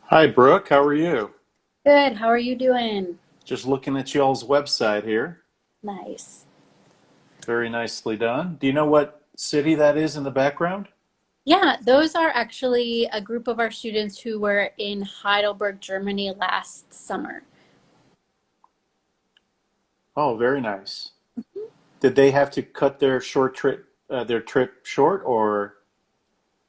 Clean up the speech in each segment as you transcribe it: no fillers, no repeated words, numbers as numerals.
Hi, Brooke. How are you? Good. How are you doing? Just looking at y'all's website here. Nice. Very nicely done. Do you know what city that is in the background? Yeah, those are actually a group of our students who were in Heidelberg, Germany last summer. Oh, very nice. Did they have to cut their trip short, or?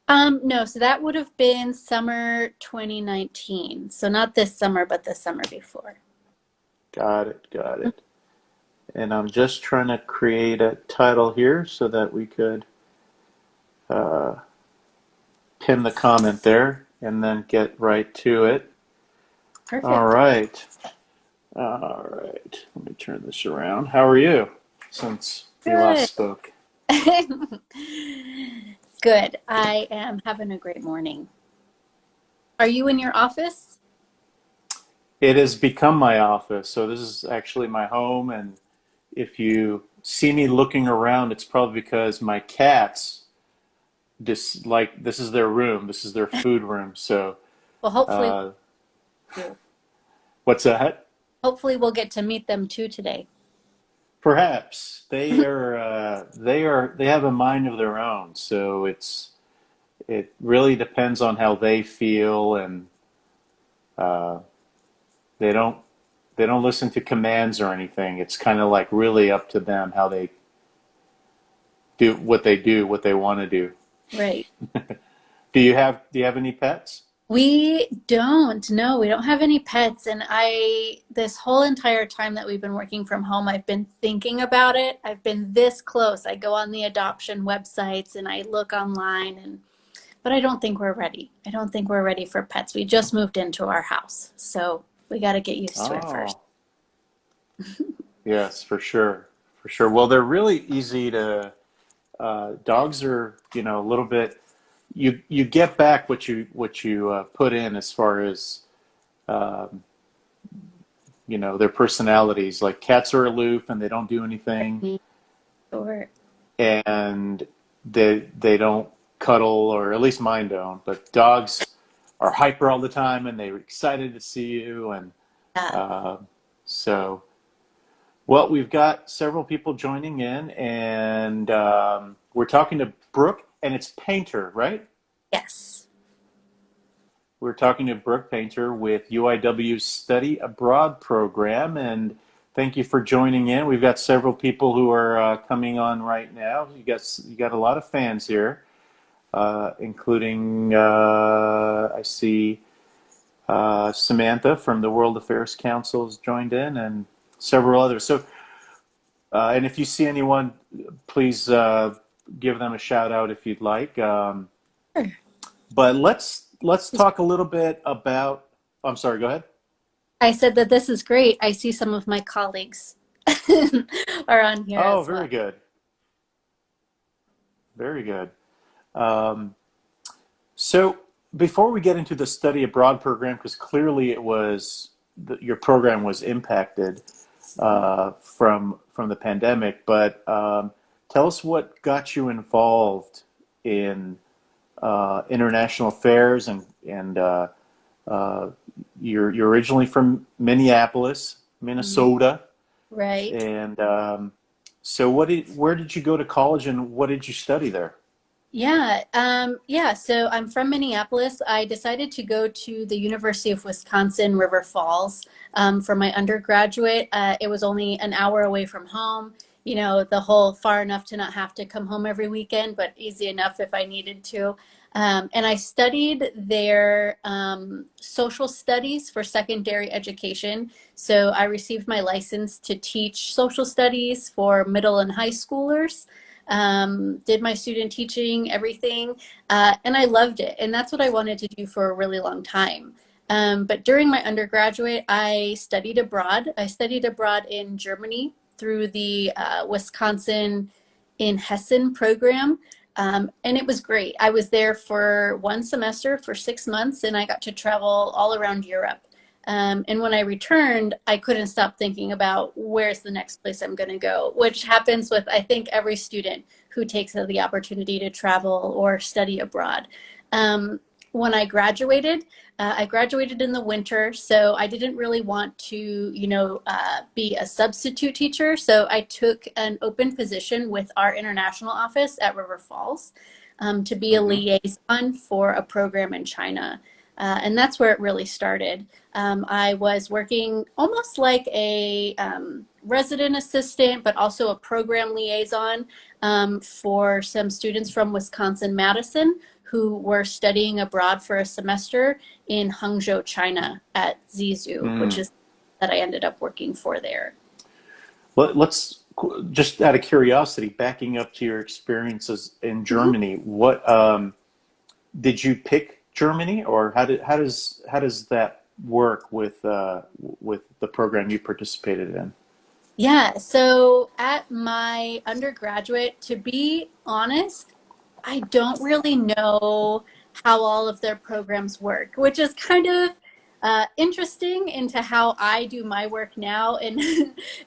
No, so that would have been summer 2019. So not this summer, but the summer before. Got it, got it. And I'm just trying to create a title here so that we could uh, pin the comment there and then get right to it. All Perfect. right. All right. Let me turn this around. How are you since we last Good. spoke? Good. I am having a great morning. Are you in your office? It has become my office, so this is actually my home. And if you see me looking around, it's probably because my cats this is their room, this is their food room. So, Well, hopefully, uh, you. what's that? Hopefully we'll get to meet them too today. Perhaps they have a mind of their own. So it really depends on how they feel, and uh, they don't they don't listen to commands or anything. It's kind of like really up to them how they do, what they want to do. Right. Do you have any pets? We don't. No, we don't have any pets. And this whole entire time that we've been working from home, I've been thinking about it. I've been this close. I go on the adoption websites and I look online but I don't think we're ready. I don't think we're ready for pets. We just moved into our house. So we got to get used to it first. Oh, yes, for sure, for sure. Well, they're really easy to. Dogs are, a little bit. You get back what you put in as far as um, their personalities. Like cats are aloof and they don't do anything, Sure. and they don't cuddle, or at least mine don't. But dogs are hyper all the time and they're excited to see you, and Yeah. uh, so. Well, we've got several people joining in, and we're talking to Brooke, and it's Painter, right? Yes. We're talking to Brooke Paynter with UIW Study Abroad program, and thank you for joining in. We've got several people who are coming on right now. You got a lot of fans here, including I see Samantha from the World Affairs Council has joined in, and several others. So, and if you see anyone, please give them a shout out if you'd like. Sure. But let's talk a little bit about. I'm sorry. Go ahead. I said that this is great. I see some of my colleagues are on here Oh, as well. very good. Very good. Um, so before we get into the study abroad program, because clearly your program was impacted from the pandemic, but tell us what got you involved in international affairs, and uh, you're originally from Minneapolis, Mhm. Minnesota, Right. and so where did you go to college, and what did you study there? Yeah. So I'm from Minneapolis. I decided to go to the University of Wisconsin River Falls for my undergraduate. It was only an hour away from home. The whole far enough to not have to come home every weekend, but easy enough if I needed to. And I studied their social studies for secondary education. So I received my license to teach social studies for middle and high schoolers. Did my student teaching, everything, and I loved it. And that's what I wanted to do for a really long time. But during my undergraduate, I studied abroad. I studied abroad in Germany through the Wisconsin in Hessen program. And it was great. I was there for one semester for 6 months, and I got to travel all around Europe. And when I returned, I couldn't stop thinking about where's the next place I'm going to go, which happens with, I think, every student who takes the opportunity to travel or study abroad. Um, when I graduated in the winter, so I didn't really want to, be a substitute teacher. So I took an open position with our international office at River Falls to be a Hmm. liaison for a program in China. And that's where it really started. I was working almost like a resident assistant, but also a program liaison for some students from Wisconsin-Madison who were studying abroad for a semester in Hangzhou, China at Zizou, which Mm. is that I ended up working for there. Let's just out of curiosity, backing up to your experiences in Mhm. Germany. What did you pick Germany, or how does that work with the program you participated in? Yeah, so at my undergraduate, to be honest, I don't really know how all of their programs work, which is kind of interesting into how I do my work now and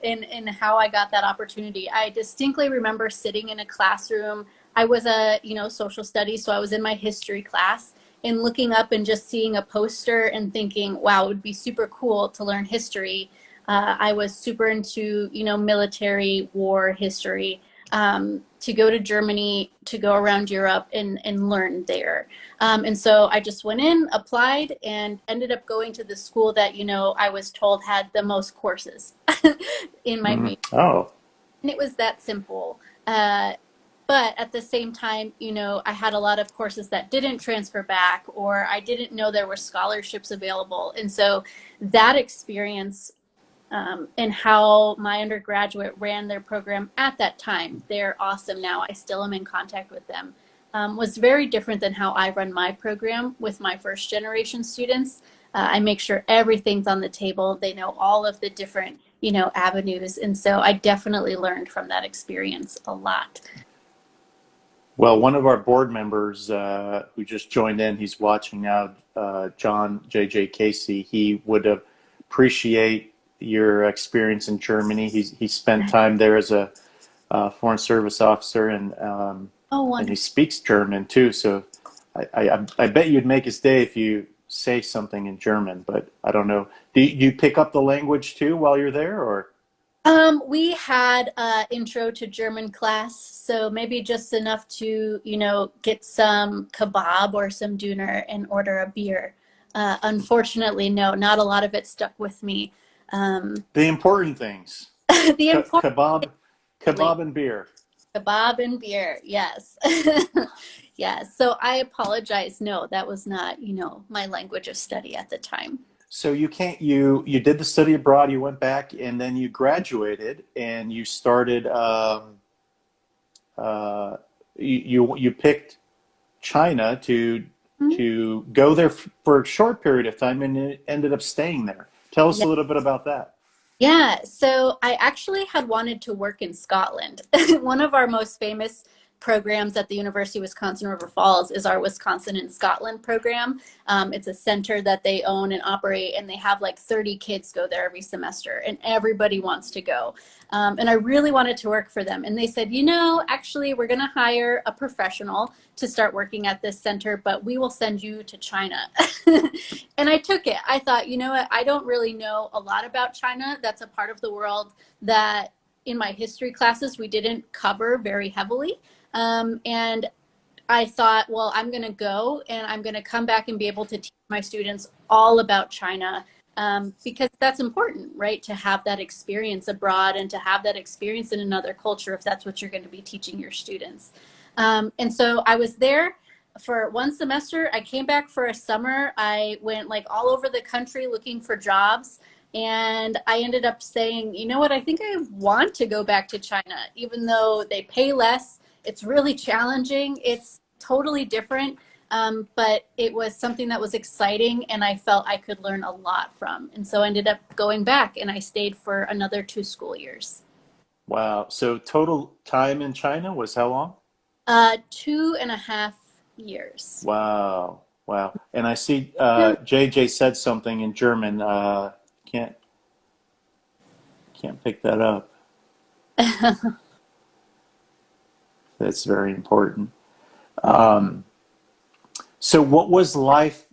and how I got that opportunity. I distinctly remember sitting in a classroom. I was a, social studies, so I was in my history class and looking up and just seeing a poster and thinking, wow, it would be super cool to learn history. I was super into, military war history, to go to Germany, to go around Europe and learn there. And so I just went in, applied, and ended up going to the school that, I was told had the most courses in my Mm. major. Oh, And it was that simple. But at the same time, I had a lot of courses that didn't transfer back, or I didn't know there were scholarships available. And so that experience and how my undergraduate ran their program at that time. They're awesome now. I still am in contact with them. Was very different than how I run my program with my first generation students. I make sure everything's on the table. They know all of the different, avenues. And so I definitely learned from that experience a lot. well, one of our board members who just joined in, he's watching now, John J.J. Casey. He would appreciate your experience in Germany. He spent time there as a foreign service officer, Oh, and he wonderful. speaks German too. So I bet you'd make his day if you say something in German. But I don't know. Do you pick up the language too while you're there, or? We had intro to German class, so maybe just enough to, get some kebab or some döner and order a beer. Unfortunately, no, not a lot of it stuck with me. Um, The important things. the important Kebab, late kebab and beer. kebab and beer, yes. Yes. So I apologize. No, that was not, my language of study at the time. So you did the study abroad, you went back, and then you graduated, and you started. Uh, you picked China Mhm. to go there for a short period of time, and it ended up staying there. Tell us Yeah. a little bit about that. Yeah, so I actually had wanted to work in Scotland. One of our most famous programs at the University of Wisconsin River Falls is our Wisconsin in Scotland program. It's a center that they own and operate, and they have like 30 kids go there every semester, and everybody wants to go. And I really wanted to work for them. And they said, actually, we're going to hire a professional to start working at this center, but we will send you to China. And I took it. I thought, you know what? I don't really know a lot about China. That's a part of the world that in my history classes we didn't cover very heavily. And I thought, well, I'm going to go and I'm going to come back and be able to teach my students all about China, because that's important, right? To have that experience abroad and to have that experience in another culture if that's what you're going to be teaching your students. And so I was there for one semester. I came back for a summer. I went like all over the country looking for jobs. And I ended up saying, you know what, I think I want to go back to China, even though they pay less. It's really challenging. It's totally different. But it was something that was exciting and I felt I could learn a lot from. And so I ended up going back and I stayed for another 2 school years. Wow. So total time in China was how long? 2.5 years. Wow. Wow. And I see Yeah. JJ said something in German. Can't can't pick that up. That's very important. Um, So what was life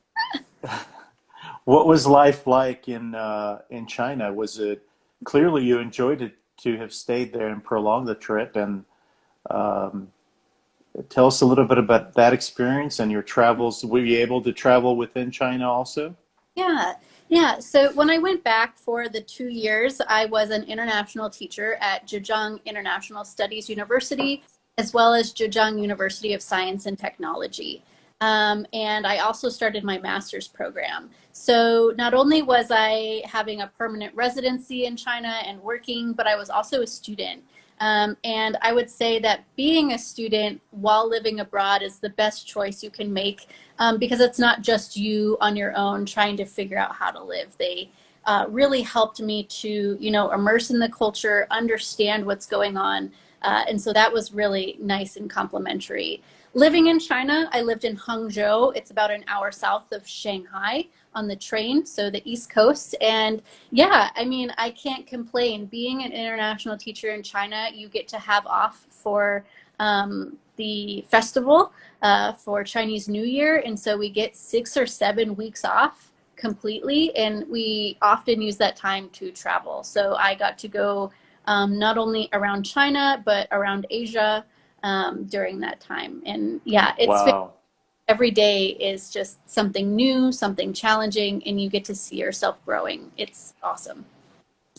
like in China? Was it clearly you enjoyed it to have stayed there and prolonged the trip? And um, tell us a little bit about that experience and your travels. Were you able to travel within China also? Yeah, yeah. So when I went back for the 2 years, I was an international teacher at Zhejiang International Studies University, as well as Zhejiang University of Science and Technology. And I also started my master's program. So not only was I having a permanent residency in China and working, but I was also a student. And I would say that being a student while living abroad is the best choice you can make, because it's not just you on your own trying to figure out how to live. They really helped me to, immerse in the culture, understand what's going on. And so that was really nice and complimentary. Living in China, I lived in Hangzhou. It's about an hour south of Shanghai on the train, so the East Coast. And yeah, I mean, I can't complain. Being an international teacher in China, you get to have off for the festival for Chinese New Year. And so we get 6 or 7 weeks off completely. And we often use that time to travel. So I got to go not only around China, but around Asia during that time. And yeah, it's been, Wow. every day is just something new, something challenging, and you get to see yourself growing. It's awesome.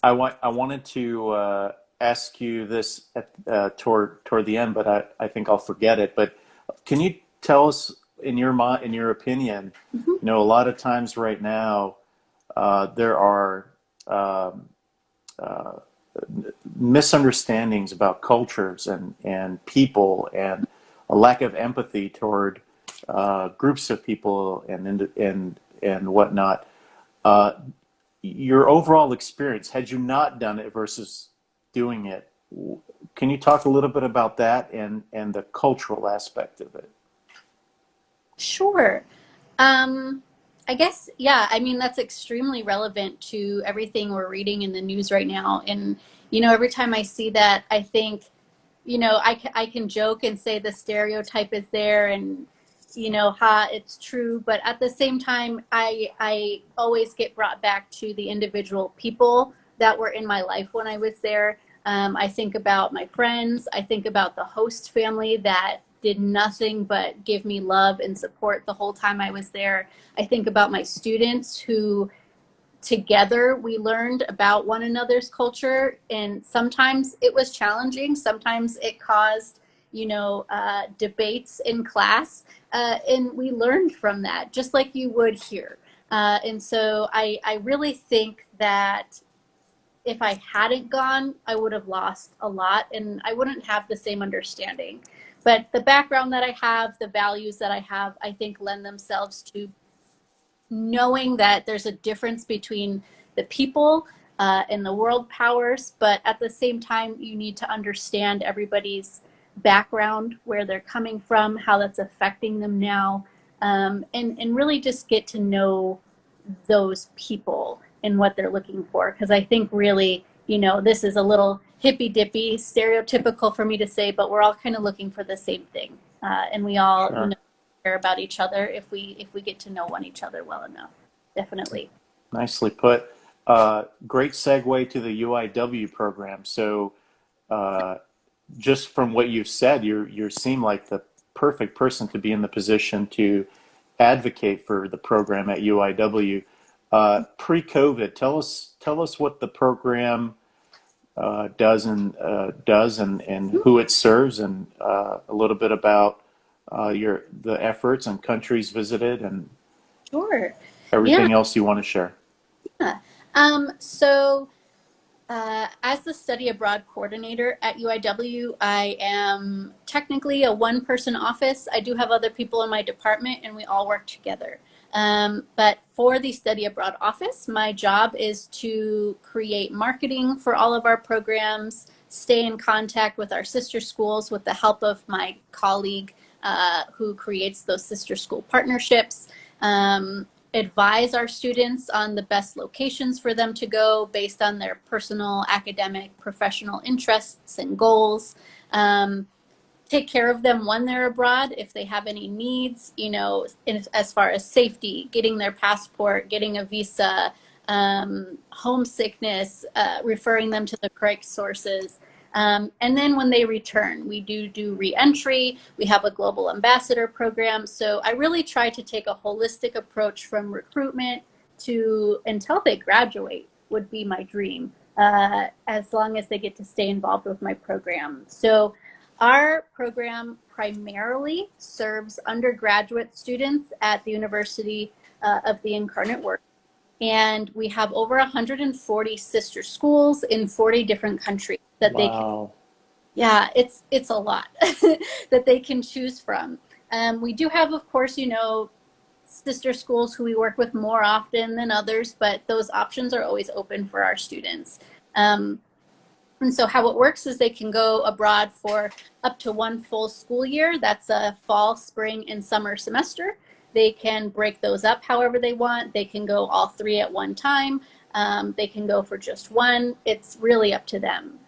I wanted to ask you this at, toward the end, but I think I'll forget it. But can you tell us in your opinion, Mhm. a lot of times right now there are um, uh, misunderstandings about cultures and people and a lack of empathy toward groups of people and whatnot. Uh, your overall experience, had you not done it versus doing it, can you talk a little bit about that and the cultural aspect of it? Sure. Um, I guess, yeah, I mean, that's extremely relevant to everything we're reading in the news right now. And, every time I see that, I think, I can joke and say the stereotype is there and, ha, it's true. But at the same time, I always get brought back to the individual people that were in my life when I was there. I think about my friends. I think about the host family that did nothing but give me love and support the whole time I was there. I think about my students who together we learned about one another's culture, and sometimes it was challenging, sometimes it caused debates in class, and we learned from that just like you would here. And so I really think that if I hadn't gone, I would have lost a lot and I wouldn't have the same understanding. But the background that I have, the values that I have, I think lend themselves to knowing that there's a difference between the people and the world powers, but at the same time, you need to understand everybody's background, where they're coming from, how that's affecting them now, and really just get to know those people and what they're looking for. Because I think really, this is a little hippy dippy, stereotypical for me to say, but we're all kind of looking for the same thing, and we all, Sure. care about each other if we get to know one each other well enough. Definitely. Nicely put. Great segue to the UIW program. So, uh, just from what you've said, you seem like the perfect person to be in the position to advocate for the program at UIW. Pre-COVID, tell us what the program does and who it serves, and a little bit about your the efforts and countries visited and Sure. Yeah. everything else you want to share. Yeah. So as the study abroad coordinator at UIW, I am technically a one person office. I do have other people in my department and we all work together. But for the study abroad office, my job is to create marketing for all of our programs, stay in contact with our sister schools with the help of my colleague who creates those sister school partnerships. Advise our students on the best locations for them to go based on their personal, academic, professional interests and goals. Um, take care of them when they're abroad if they have any needs, as far as safety, getting their passport, getting a visa, homesickness, referring them to the correct sources. And then when they return, we do re-entry. We have a global ambassador program. So I really try to take a holistic approach from recruitment to until they graduate would be my dream, as long as they get to stay involved with my program. So our program primarily serves undergraduate students at the University of the Incarnate Word. And we have over 140 sister schools in 40 different countries that they can, Wow. yeah, it's a lot that they can choose from. We do have, of course, sister schools who we work with more often than others, but those options are always open for our students. And so how it works is they can go abroad for up to one full school year. That's a fall, spring, and summer semester. They can break those up however they want. They can go all three at one time. They can go for just one. It's really up to them.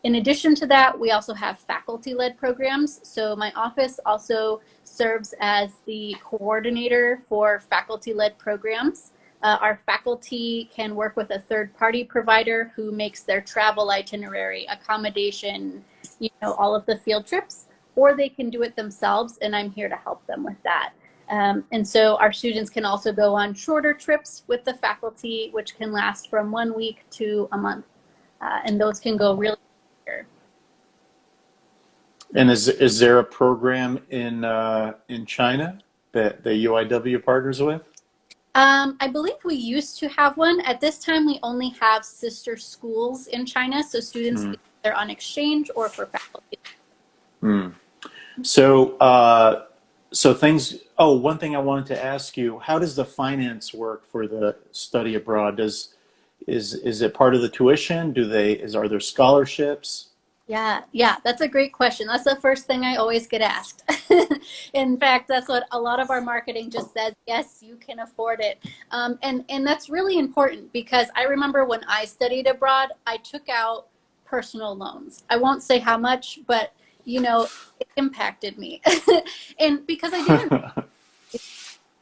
In addition to that, we also have faculty-led programs. So my office also serves as the coordinator for faculty-led programs. Our faculty can work with a third-party provider who makes their travel itinerary, accommodation, all of the field trips, or they can do it themselves, and I'm here to help them with that. And so our students can also go on shorter trips with the faculty, which can last from 1 week to a month, and those can go really quicker. And is there a program in China that the UIW partners with? I believe we used to have one. At this time, we only have sister schools in China, so students Hmm. either on exchange or for faculty. Hmm. So, so things. Oh, one thing I wanted to ask you: how does the finance work for the study abroad? Is it part of the tuition? Are there scholarships? Yeah, that's a great question. That's the first thing I always get asked. In fact, that's what a lot of our marketing just says, yes, you can afford it. And that's really important because I remember when I studied abroad, I took out personal loans. I won't say how much, but it impacted me. And because I didn't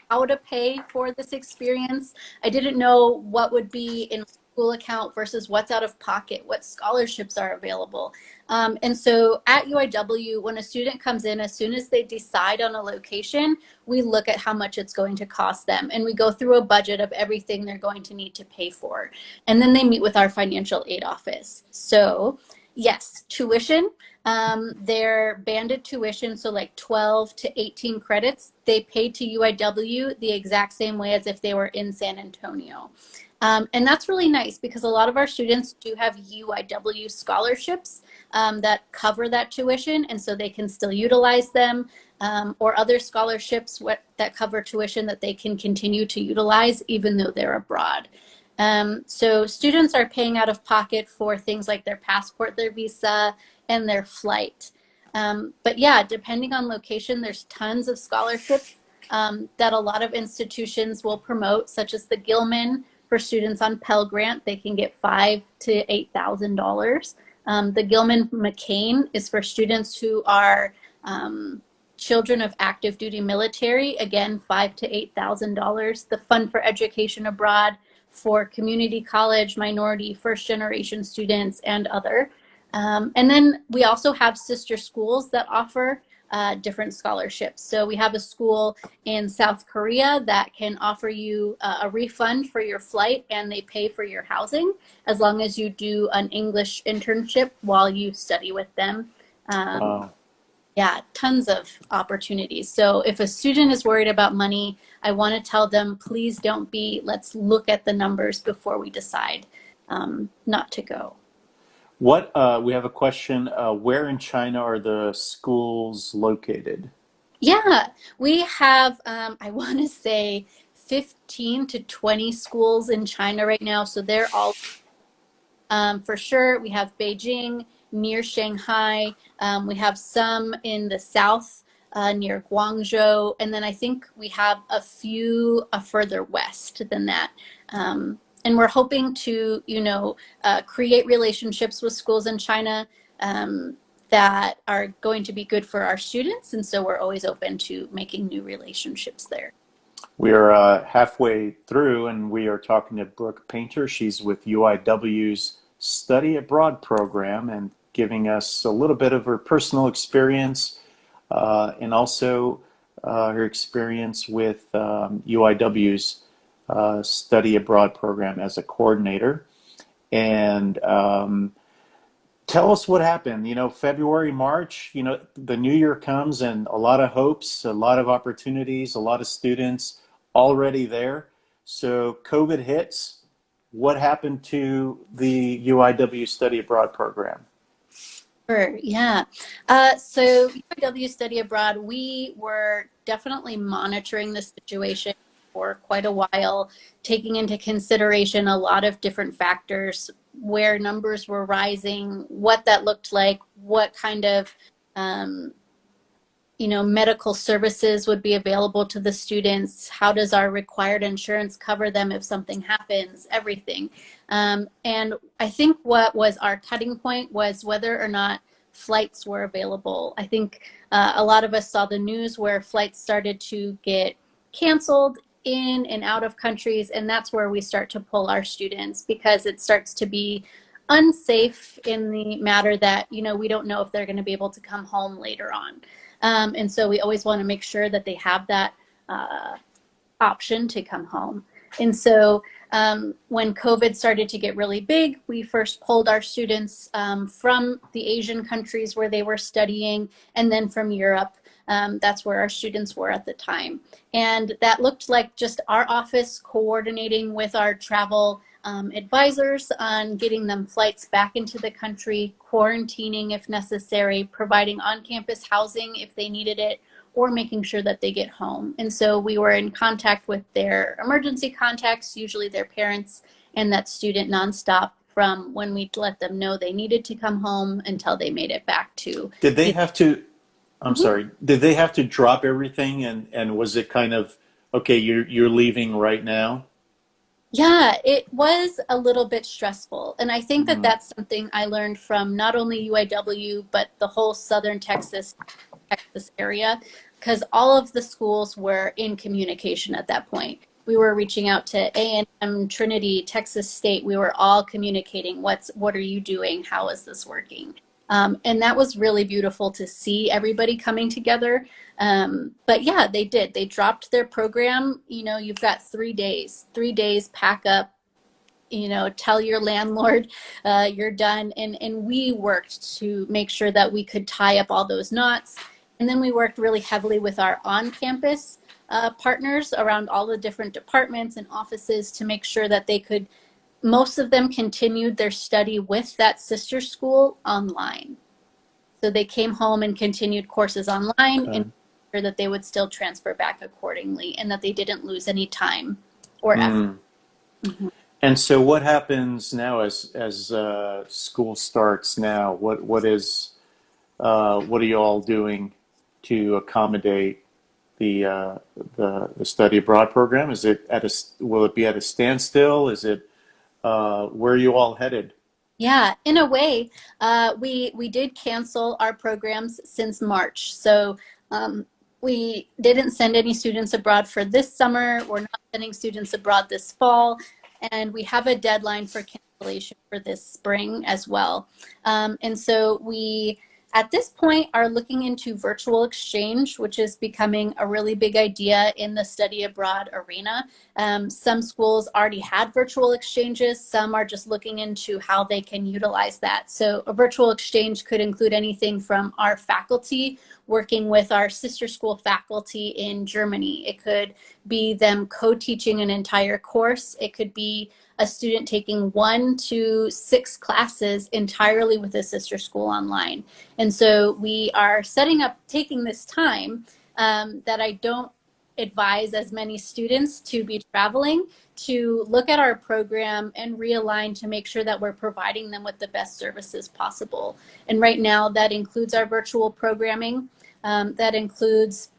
how to pay for this experience. I didn't know what would be in my school account versus what's out of pocket, what scholarships are available. And so at UIW, when a student comes in, as soon as they decide on a location, we look at how much it's going to cost them. And we go through a budget of everything they're going to need to pay for. And then they meet with our financial aid office. So yes, tuition. Their banded tuition, so like 12 to 18 credits, they pay to UIW the exact same way as if they were in San Antonio. And that's really nice because a lot of our students do have UIW scholarships that cover that tuition, and so they can still utilize them, or other scholarships that cover tuition that they can continue to utilize even though they're abroad. So students are paying out of pocket for things like their passport, their visa, and their flight. But yeah, depending on location, there's tons of scholarships that a lot of institutions will promote, such as the Gilman for students on Pell Grant. They can get $5,000 to $8,000. The Gilman McCain is for students who are children of active duty military. Again, $5,000 to $8,000. The Fund for Education Abroad for community college, minority, first generation students, and other. And then we also have sister schools that offer different scholarships. So we have a school in South Korea that can offer you a refund for your flight, and they pay for your housing as long as you do an English internship while you study with them. Wow. Yeah, tons of opportunities. So if a student is worried about money, I want to tell them, please don't be. Let's look at the numbers before we decide not to go. We have a question. Where in China are the schools located? Yeah, we have, I want to say 15 to 20 schools in China right now. So they're all, for sure, we have Beijing near Shanghai. We have some in the south near Guangzhou. And then I think we have a few further west than that. And we're hoping to, create relationships with schools in China. that are going to be good for our students. And so we're always open to making new relationships there. We are halfway through, and we are talking to Brooke Paynter. She's with UIW's Study Abroad program and giving us a little bit of her personal experience and also her experience with UIW's Study Abroad program as a coordinator. And tell us what happened. February, March, the new year comes and a lot of hopes, a lot of opportunities, a lot of students already there. So COVID hits. What happened to the UIW Study Abroad program? Sure, yeah. So UIW Study Abroad, we were definitely monitoring the situation for quite a while, taking into consideration a lot of different factors, where numbers were rising, what that looked like, what kind of medical services would be available to the students. How does our required insurance cover them if something happens? Everything. And I think what was our cutting point was whether or not flights were available. I think a lot of us saw the news where flights started to get canceled in and out of countries, and that's where we start to pull our students, because it starts to be unsafe in the matter that, we don't know if they're going to be able to come home later on. And so we always want to make sure that they have that option to come home. And so when COVID started to get really big, we first pulled our students from the Asian countries where they were studying, and then from Europe. That's where our students were at the time. And that looked like just our office coordinating with our travel advisors on getting them flights back into the country, quarantining if necessary, providing on-campus housing if they needed it, or making sure that they get home. And so we were in contact with their emergency contacts, usually their parents, and that student nonstop from when we let them know they needed to come home until they made it back to. Did they have to, I'm Mhm. sorry, did they have to drop everything and was it kind of, okay, you're leaving right now? Yeah, it was a little bit stressful. And I think that Mm, that's something I learned from not only UIW, but the whole Southern Texas area, because all of the schools were in communication at that point. We were reaching out to A&M, Trinity, Texas State. We were all communicating, what are you doing? How is this working? And that was really beautiful to see everybody coming together. But yeah, they did. They dropped their program. You've got 3 days, pack up, tell your landlord you're done. And we worked to make sure that we could tie up all those knots. And then we worked really heavily with our on-campus partners around all the different departments and offices to make sure that most of them continued their study with that sister school online. So they came home and continued courses online, and okay. sure that they would still transfer back accordingly and that they didn't lose any time or effort. Mm. Mhm. And so what happens now as school starts now? What are you all doing to accommodate the the study abroad program? Is it will it be at a standstill? Is it where are you all headed? Yeah, in a way, we did cancel our programs since March. So we didn't send any students abroad for this summer. We're not sending students abroad this fall, and we have a deadline for cancellation for this spring as well. And so we, at this point, are looking into virtual exchange, which is becoming a really big idea in the study abroad arena. Some schools already had virtual exchanges. Some are just looking into how they can utilize that. So a virtual exchange could include anything from our faculty working with our sister school faculty in Germany. It could be them co-teaching an entire course. It could be a student taking 1 to 6 classes entirely with a sister school online. And so we are taking this time that I don't advise as many students to be traveling, to look at our program and realign to make sure that we're providing them with the best services possible. And right now that includes our virtual programming. That includes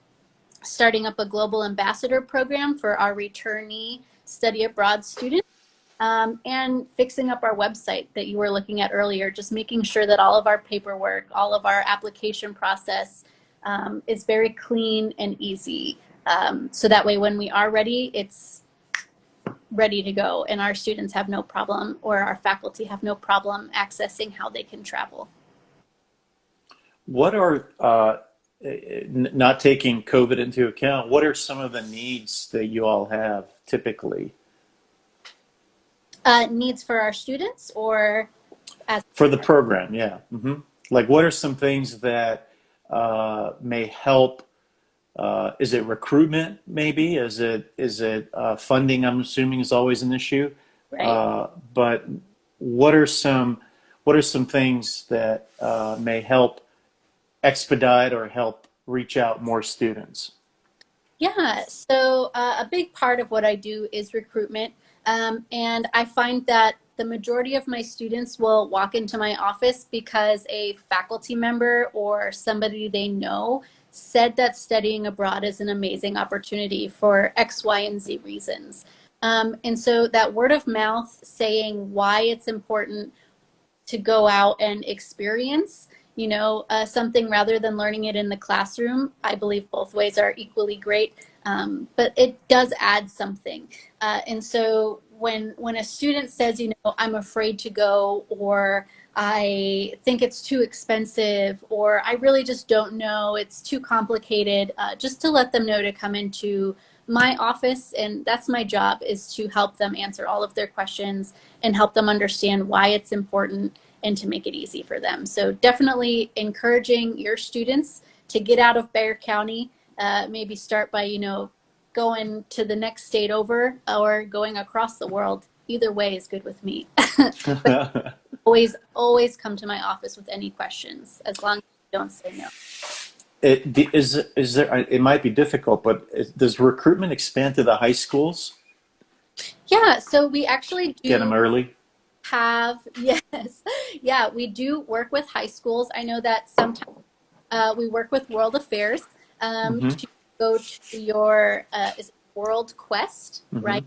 starting up a global ambassador program for our returnee study abroad students. and fixing up our website that you were looking at earlier, just making sure that all of our paperwork, all of our application process is very clean and easy. So that way when we are ready, it's ready to go and our students have no problem, or our faculty have no problem accessing how they can travel. What are, not taking COVID into account, what are some of the needs that you all have typically? Needs for our students or as For the program, yeah. Like, what are some things that may help? Is it recruitment, maybe? Is it funding? I'm assuming is always an issue. right? But what are some things that may help expedite or help reach out more students? Yeah, so a big part of what I do is recruitment. And I find that the majority of my students will walk into my office because a faculty member or somebody they know said that studying abroad is an amazing opportunity for X, Y, and Z reasons. And so that word of mouth saying why it's important to go out and experience, something rather than learning it in the classroom. I believe both ways are equally great, but it does add something. And so when a student says, I'm afraid to go, or I think it's too expensive, or I really just don't know, it's too complicated, just to let them know to come into my office, and that's my job, is to help them answer all of their questions and help them understand why it's important and to make it easy for them. So definitely encouraging your students to get out of Bexar County, maybe start by, going to the next state over or going across the world. Either way is good with me. But always come to my office with any questions, as long as you don't say no. Is there? It might be difficult, but does recruitment expand to the high schools? Yeah, so we actually Get them do early. yes, yeah, we do work with high schools. I know that sometimes we work with World Affairs Hmm. to go to your is it World Quest, Hmm. right?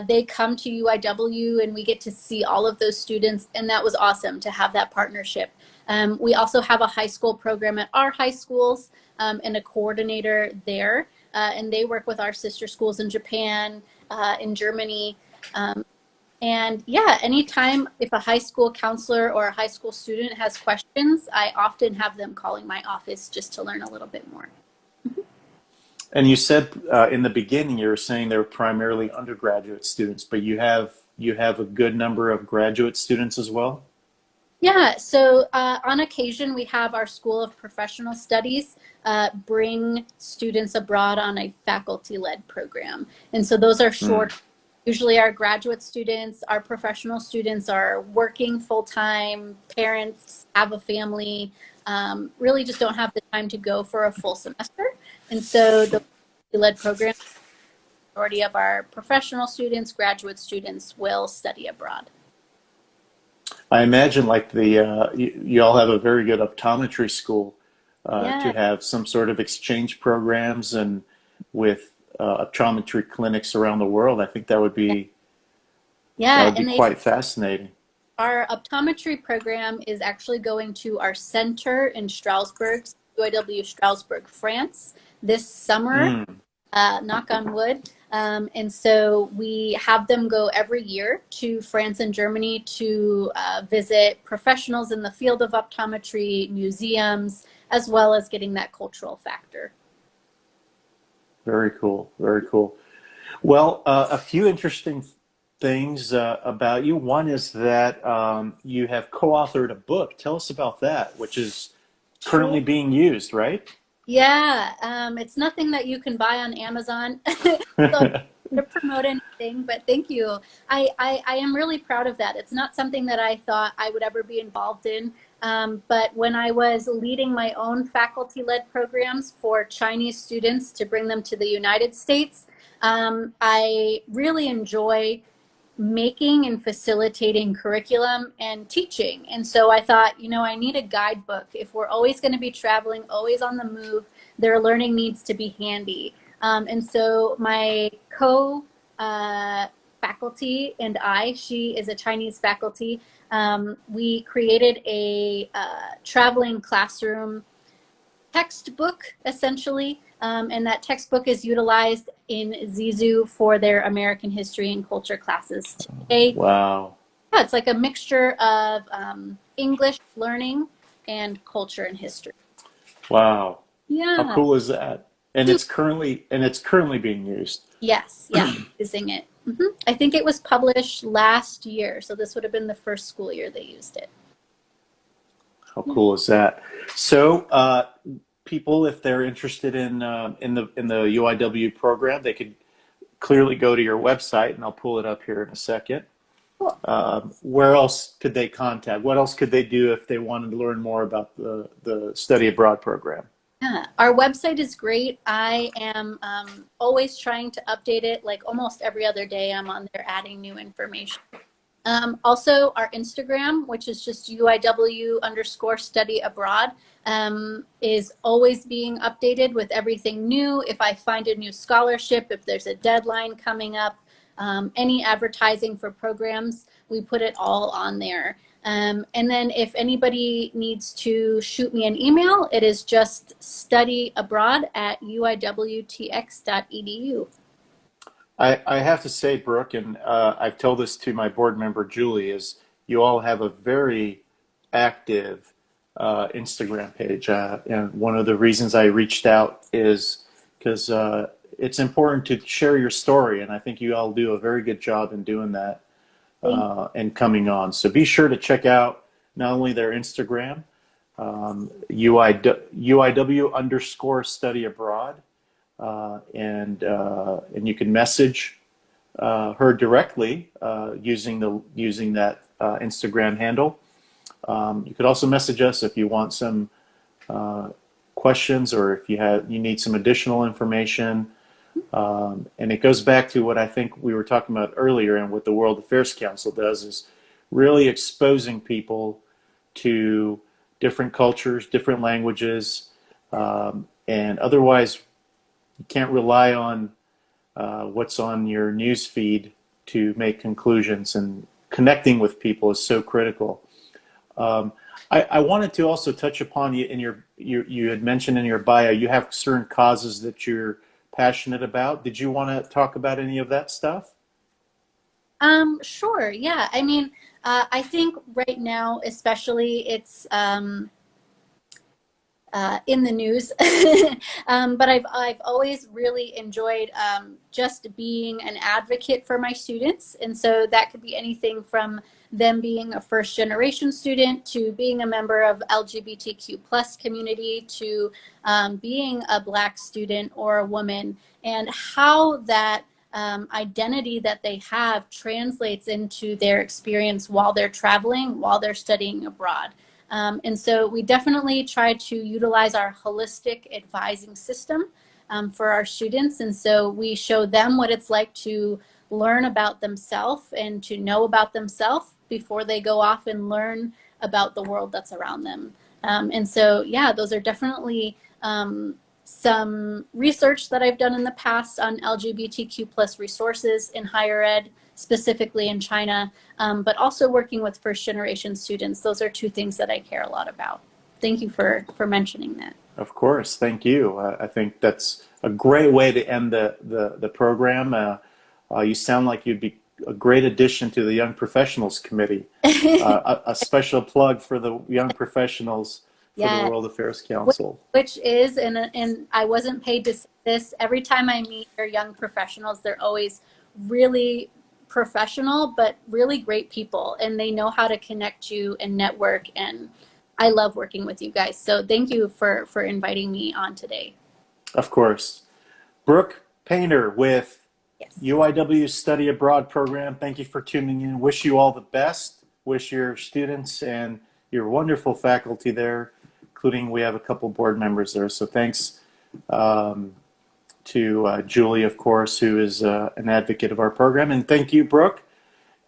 They come to UIW and we get to see all of those students, and that was awesome to have that partnership. We also have a high school program at our high schools, and a coordinator there, and they work with our sister schools in Japan, in Germany. And yeah, anytime if a high school counselor or a high school student has questions, I often have them calling my office just to learn a little bit more. And you said in the beginning you were saying they were primarily undergraduate students, but you have a good number of graduate students as well. Yeah, so on occasion we have our School of Professional Studies bring students abroad on a faculty-led program. And so those are Mm. short. Usually our graduate students, our professional students are working full-time, parents have a family, really just don't have the time to go for a full semester. And so the led program, the majority of our professional students, graduate students will study abroad. I imagine like you all have a very good optometry school to Yeah, have some sort of exchange programs and with optometry clinics around the world. I think that yeah, would be and they quite fascinating. our optometry program is actually going to our center in Strasbourg, UIW Strasbourg, France, this summer, Mm. knock on wood. And so we have them go every year to France and Germany to visit professionals in the field of optometry, museums, as well as getting that cultural factor. Very cool. Very cool. Well, a few interesting things about you. One is that you have co-authored a book. Tell us about that, which is Sure. currently being used, right? Yeah, it's nothing that you can buy on Amazon. So to promote anything, but thank you. I am really proud of that. It's not something that I thought I would ever be involved in. But when I was leading my own faculty-led programs for Chinese students to bring them to the United States, I really enjoy making and facilitating curriculum and teaching. And so I thought, I need a guidebook. If we're always going to be traveling, always on the move, their learning needs to be handy. And so my co faculty and she is a Chinese faculty, we created a traveling classroom textbook, essentially. And that textbook is utilized in Zizu for their American history and culture classes today. Wow. Yeah, it's like a mixture of English learning and culture and history. Wow. How Yeah. cool is that? And it's currently being used. Yes, yeah, using it. I think it was published last year, so this would have been the first school year they used it. How cool is that? So, people, if they're interested in the UIW program, they could clearly go to your website, and I'll pull it up here in a second. Cool. Where else could they contact? What else could they do if they wanted to learn more about the study abroad program? Yeah, our website is great. I am always trying to update it, like almost every other day I'm on there adding new information. Also, our Instagram, which is just UIW_study abroad, is always being updated with everything new. If I find a new scholarship, if there's a deadline coming up, any advertising for programs, we put it all on there. And then if anybody needs to shoot me an email, it is just studyabroad@uiwtx.edu. I have to say, Brooke, and I've told this to my board member Julie, is you all have a very active Instagram page. And one of the reasons I reached out is because it's important to share your story, and I think you all do a very good job in doing that and coming on. So be sure to check out not only their Instagram, UIW_study abroad. And you can message her directly using that Instagram handle. You could also message us if you want some questions or if you need some additional information. And it goes back to what I think we were talking about earlier, and what the World Affairs Council does is really exposing people to different cultures, different languages, and otherwise you can't rely on what's on your news feed to make conclusions, and connecting with people is so critical. I wanted to also touch upon you had mentioned in your bio you have certain causes that you're passionate about. Did you want to talk about any of that stuff? Sure. Yeah. I mean, I think right now, especially, it's in the news. But I've always really enjoyed just being an advocate for my students. And so that could be anything from them being a first generation student to being a member of LGBTQ plus community to being a Black student or a woman, and how that identity that they have translates into their experience while they're traveling, while they're studying abroad. And so we definitely try to utilize our holistic advising system for our students. And so we show them what it's like to learn about themselves and to know about themselves before they go off and learn about the world that's around them. And so, yeah, those are definitely some research that I've done in the past on LGBTQ plus resources in higher ed, specifically in China, but also working with first generation students. Those are two things that I care a lot about. Thank you for mentioning that. Of course, thank you. I think that's a great way to end the program. You sound like you'd be a great addition to the Young Professionals Committee. A special plug for the Young Professionals for the World Affairs Council. Which is, and I wasn't paid to say this, every time I meet your young professionals, they're always really professional, but really great people, and they know how to connect you and network, and I love working with you guys. So thank you for inviting me on today. Of course. Brooke Paynter with UIW Study Abroad program. Thank you for tuning in. Wish you all the best. Wish your students and your wonderful faculty there, including we have a couple board members there. So thanks to Julie, of course, who is an advocate of our program. And thank you, Brooke.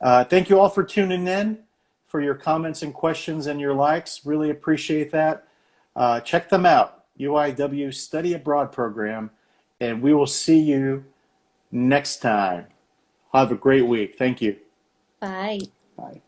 Thank you all for tuning in, for your comments and questions and your likes. Really appreciate that. Check them out, UIW Study Abroad program, and we will see you next time Have a great week. Thank you. Bye. Bye.